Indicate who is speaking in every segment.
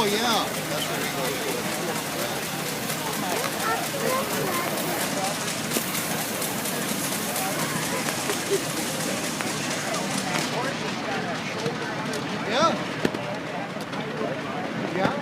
Speaker 1: Oh, yeah. That's what it goes with. Yeah. Yeah.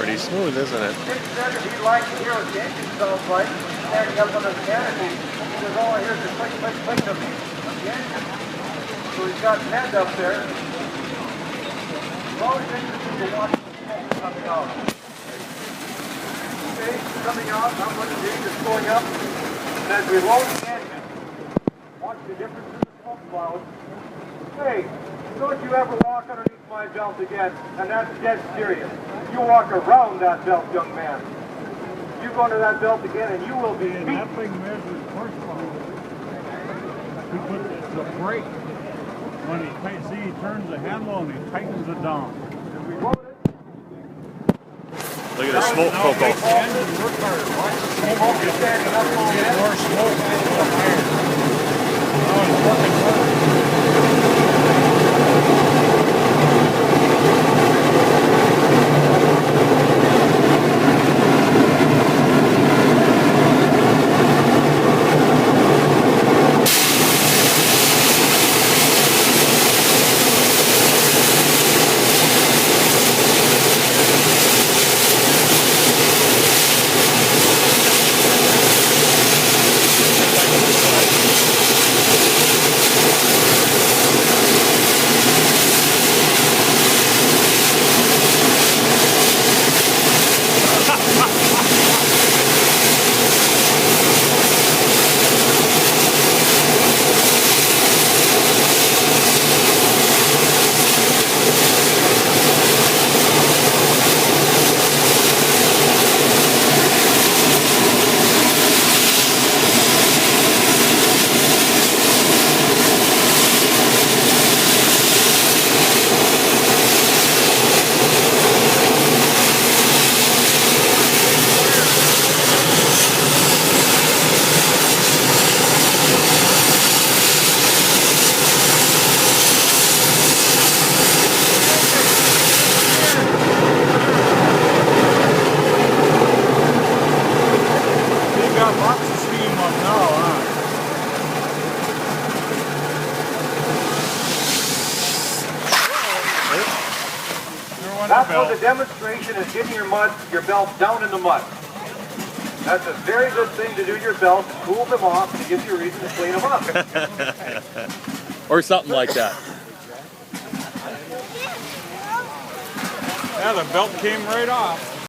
Speaker 2: Pretty smooth, isn't it?
Speaker 3: He'd like to hear what the engine sounds like, standing up on the canopy. He says, all I hear is the click, click, click of the engine. So he's got his hand up there. It's always interesting to watch the smoke coming out. Okay, it's coming out, not much gauge is going up. And as we load the engine, watch the difference in the smoke cloud. Hey, don't you ever walk underneath my belt again, and that's dead serious. You walk around that belt, young man. You go under that belt again, and you will be beat.
Speaker 4: That thing measures horsepower. He puts the brake. When he turns the handle and he tightens it down.
Speaker 2: Look at the smoke coco.
Speaker 4: Engine work harder. Watch the smoke get standing up on that. More smoke and more higher. Oh, it's working harder. Got lots of steam up now, huh?
Speaker 3: That's how the demonstration is getting your belt down in the mud. That's a very good thing to do your belt. It cools them off and it gives you a reason to clean them up.
Speaker 2: Or something like that.
Speaker 4: Yeah, the belt came right off.